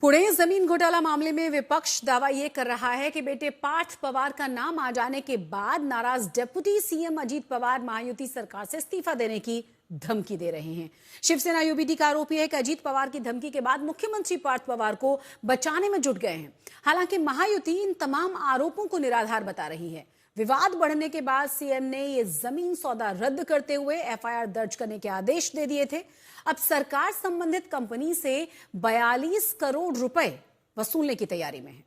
पुणे जमीन घोटाला मामले में विपक्ष दावा ये कर रहा है कि बेटे पार्थ पवार का नाम आ जाने के बाद नाराज डिप्टी सीएम अजीत पवार महायुति सरकार से इस्तीफा देने की धमकी दे रहे हैं। शिवसेना यूबीटी का आरोपी है कि अजीत पवार की धमकी के बाद मुख्यमंत्री पार्थ पवार को बचाने में जुट गए हैं। हालांकि महायुति इन तमाम आरोपों को निराधार बता रही है। विवाद बढ़ने के बाद सीएम ने ये जमीन सौदा रद्द करते हुए एफआईआर दर्ज करने के आदेश दे दिए थे। अब सरकार संबंधित कंपनी से 42 करोड़ रुपए वसूलने की तैयारी में है।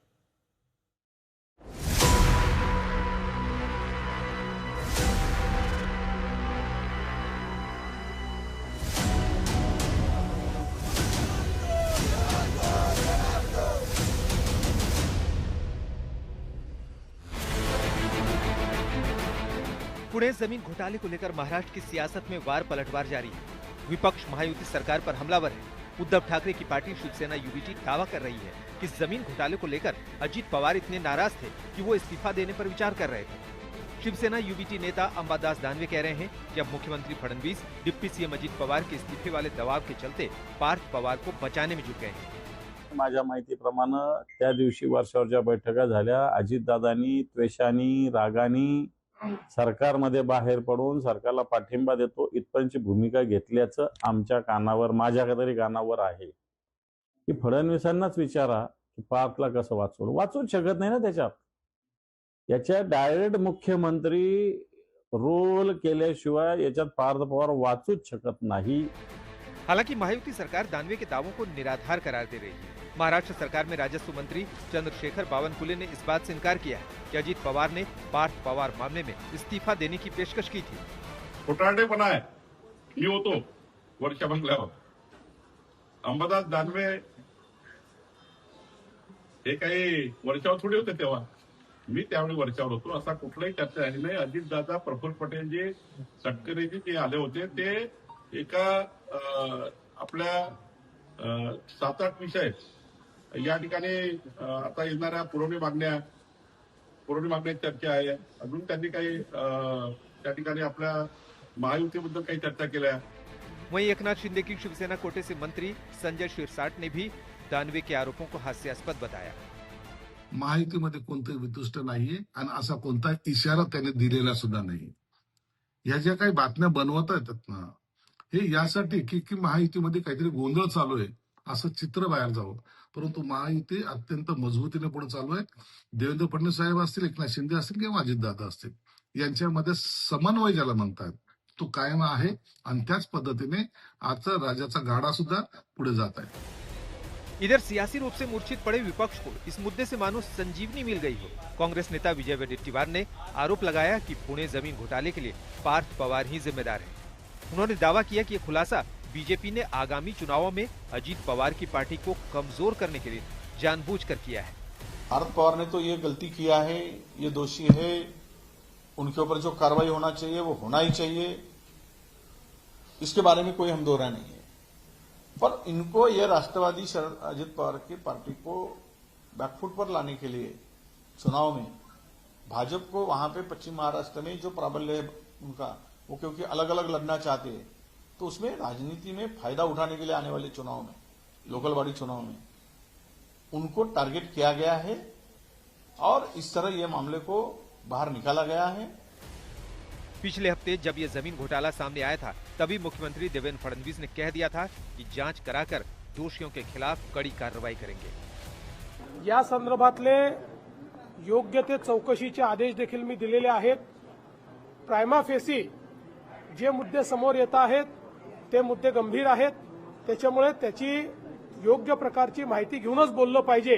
पुणे जमीन घोटाले को लेकर महाराष्ट्र की सियासत में वार पलटवार जारी है। विपक्ष महायुति सरकार पर हमलावर है। उद्धव ठाकरे की पार्टी शिवसेना यूबीटी दावा कर रही है कि जमीन घोटाले को लेकर अजीत पवार इतने नाराज थे कि वो इस्तीफा देने पर विचार कर रहे थे। शिवसेना यूबीटी नेता अंबादास दानवे कह रहे हैं कि अब मुख्यमंत्री फडणवीस डिप्टी सीएम अजीत पवार के इस्तीफे वाले दबाव के चलते पार्थ पवार को बचाने में जुट गए हैं। माझ्या माहितीप्रमाणे त्या दिवशी वर्षावरच्या बैठका झाल्या। अजितदादांनी त्वेषानी रागानी सरकारमध्ये बाहेर पडून सरकारला पाठिंबा देतो इथपर्यंतची भूमिका घेतल्याचं आमच्या कानावर माझ्या तरी कानावर आहे की फडणवीसांनाच विचारा की पार्थला कसं वाचूच शकत नाही ना। याच्या डायरेक्ट मुख्यमंत्री रोल केल्याशिवाय याच्यात पार्थ पवार वाचूच शकत नाही। हालांकि महायुति सरकार दानवे के दावों को निराधार करार दे रही है। महाराष्ट्र सरकार में राजस्व मंत्री चंद्रशेखर बावनकुले ने इस बात से इनकार किया है कि अजीत पवार ने पार्थ पवार मामले में इस्तीफा देने की पेशकश की थी। खोटारडेपणा आहे मी होतो वर्षा बंगल्यावर। अंबादास दानवे हे काही वर्षावर थोडे होते तेव्हा, मी त्यावेळी वर्षावर होतो। असा कुठलाही चर्चा झाली नाही। अजितदादा प्रफुल्ल पटेल जे सटकरेजी ते आले होते ते एका आपल्या 7-8 विषय या ठिकाणी आता येणाऱ्या पुरवणी मागण्या चर्चा आहे। अजून त्यांनी काही त्या ठिकाणी आपल्या महायुतीबद्दल काही चर्चा केल्या। वहीं एकनाथ शिंदे की शिवसेना कोटे से मंत्री संजय शिरसाट ने भी दानवे के आरोपों को हास्यास्पद बताया। महायुतीमध्ये कोणतेही वितुष्ट नाहीये आणि असा कोणता इशारा त्याने दिलेला सुद्धा नाही। या ज्या काही बातम्या बनवत आहेत ना, हे यासाठी की महायुतीमध्ये काहीतरी गोंधळ चालू आहे असं चित्र बाहेर जावं। परंतु महायुती अत्यंत मजबूतीने पुढे चालू आहे। देवेंद्र फडणवीस साहेब असतील, एकनाथ शिंदे असतील किंवा अजितदादा असतील, यांच्यामध्ये समन्वय ज्याला म्हणतात तो कायम आहे आणि त्याच पद्धतीने आजचा राज्याचा गाडा सुद्धा पुढे जात आहे। इधर सियासी रूप से मूर्छित पड़े विपक्ष को इस मुद्दे से मानो संजीवनी मिल गई हो। कांग्रेस नेता विजय वडेट्टीवार ने आरोप लगाया कि पुणे जमीन घोटाले के लिए पार्थ पवार ही जिम्मेदार है। उन्होंने दावा किया कि ये खुलासा बीजेपी ने आगामी चुनावों में अजीत पवार की पार्टी को कमजोर करने के लिए जानबूझकर किया है। पार्थ पवार ने तो ये गलती किया है, ये दोषी है, उनके ऊपर जो कार्रवाई होना चाहिए वो होना ही चाहिए, इसके बारे में कोई हम दो राय नहीं है। पर इनको ये राष्ट्रवादी अजित पवार की पार्टी को बैकफुट पर लाने के लिए चुनाव में भाजपा को वहां पे पश्चिम महाराष्ट्र में जो प्राबल्य है उनका, वो क्योंकि अलग अलग लड़ना चाहते हैं, तो उसमें राजनीति में फायदा उठाने के लिए आने वाले चुनाव में, लोकल बॉडी चुनाव में उनको टारगेट किया गया है और इस तरह ये मामले को बाहर निकाला गया है। पिछले हफ्ते जब ये जमीन घोटाला सामने आया था, तभी मुख्यमंत्री देवेंद्र फडणवीस ने कह दिया था कि जांच कराकर दोषियों के खिलाफ कड़ी कार्रवाई करेंगे। या संदर्भातले योग्य ते चौकशीचे आदेश देखील मी दिलेले आहेत। प्रायमा फेसी जे मुद्दे समोर येत आहेत ते मुद्दे गंभीर आहेत, त्याच्यामुळे त्याची योग्य प्रकारची माहिती घेऊनच बोललं पाहिजे।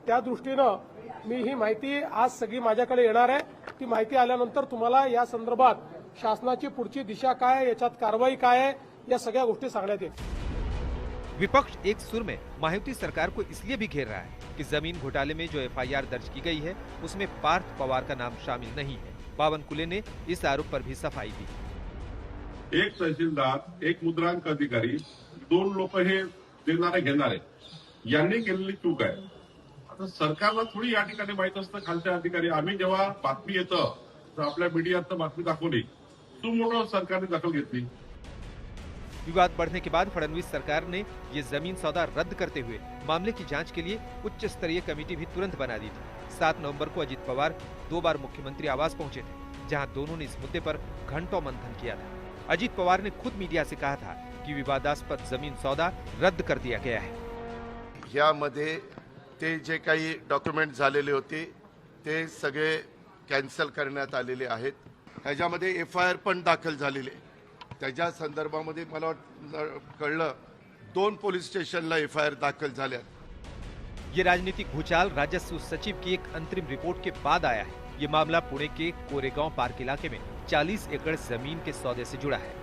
त्या दृष्टीनं मी ही माहिती आज सगळी माझ्याकडे येणार आहे। ती माहिती आल्यानंतर तुम्हाला या संदर्भात शासनाची पुढची दिशा काय आहे, याच्यात कारवाई काय आहे, या सगळ्या गोष्टी सांगण्यात येतील। विपक्ष एक सुर में महायुति सरकार को इसलिए भी घेर रहा है कि जमीन घोटाले में जो एफआईआर दर्ज की गई है उसमें पार्थ पवार का नाम शामिल नहीं है। बावनकुले ने इस आरोप पर भी सफाई दी। एक तहसीलदार, एक मुद्रांक अधिकारी, 2 लोक हे देणारे घेणारे यांनी केलेली चूक आहे। आता सरकारला थोडी या ठिकाणी माहित असतं खालच्या अधिकारी, आम्ही जेव्हा बातमी येतं तर आपल्या मीडियात बातमी दाखवली, सुमोटो सरकारने दखल घेतली। विवाद बढ़ने के बाद फडणवीस सरकार ने ये जमीन सौदा रद्द करते हुए मामले की जांच के लिए उच्च स्तरीय कमेटी भी तुरंत बना दी थी। 7 नवंबर को अजित पवार 2 बार मुख्यमंत्री आवास पहुंचे थे, जहां दोनों ने इस मुद्दे पर घंटों मंथन किया था। अजित पवार ने खुद मीडिया से कहा था कि विवादास्पद जमीन सौदा रद्द कर दिया गया है। यामध्ये ते जे काही डॉक्युमेंट झालेले होते ते सगळे कॅन्सल करण्यात आलेले आहेत। ह्याच्यामध्ये FIR पण दाखल झालेले, त्याच्या संदर्भामध्ये मला कळलं 2 पोलीस स्टेशनला FIR दाखल झाल्यात। ये राजनीतिक भूचाल राजस्व सचिव की एक अंतरिम रिपोर्ट के बाद आया है। ये मामला पुणे के कोरेगांव पार्क इलाके में 40 एकड़ जमीन के सौदे से जुड़ा है।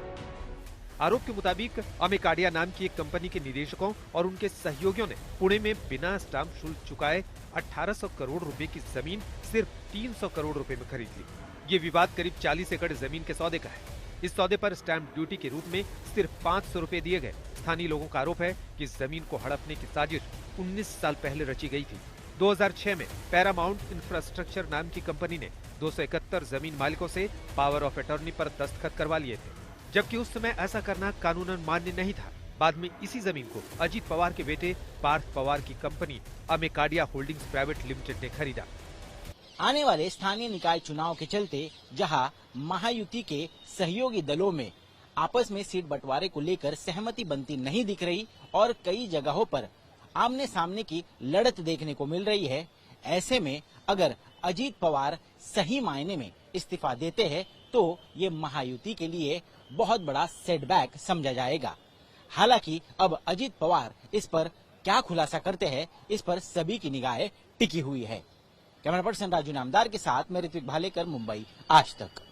आरोप के मुताबिक अमेकाडिया नाम की एक कंपनी के निदेशकों और उनके सहयोगियों ने पुणे में बिना स्टाम्प शुल्क चुकाए 1800 करोड़ रुपए की जमीन सिर्फ 300 करोड़ रुपए में खरीद ली। ये विवाद करीब 40 एकड़ जमीन के सौदे का है। इस सौदे पर स्टैंप ड्यूटी के रूप में सिर्फ 500 रुपए दिए गए। स्थानीय लोगों का आरोप है कि जमीन को हड़पने की साजिश 19 साल पहले रची गई थी। 2006 में पैरामाउंट इंफ्रास्ट्रक्चर नाम की कंपनी ने 271 जमीन मालिकों से पावर ऑफ अटॉर्नी पर दस्तखत करवा लिए थे, जबकि उस समय ऐसा करना कानूनन मान्य नहीं था। बाद में इसी जमीन को अजित पवार के बेटे पार्थ पवार की कंपनी अमेकाडिया होल्डिंग्स प्राइवेट लिमिटेड ने खरीदा। आने वाले स्थानीय निकाय चुनाव के चलते जहां महायुति के सहयोगी दलों में आपस में सीट बंटवारे को लेकर सहमति बनती नहीं दिख रही और कई जगहों पर आमने सामने की लड़त देखने को मिल रही है, ऐसे में अगर अजित पवार सही मायने में इस्तीफा देते हैं तो ये महायुति के लिए बहुत बड़ा सेटबैक समझा जाएगा। हालांकि अब अजित पवार इस पर क्या खुलासा करते हैं, इस पर सभी की निगाहें टिकी हुई है। कैमरा पर्सन राजू नामदार के साथ मैं ऋत्विक भालेकर, मुंबई आज तक।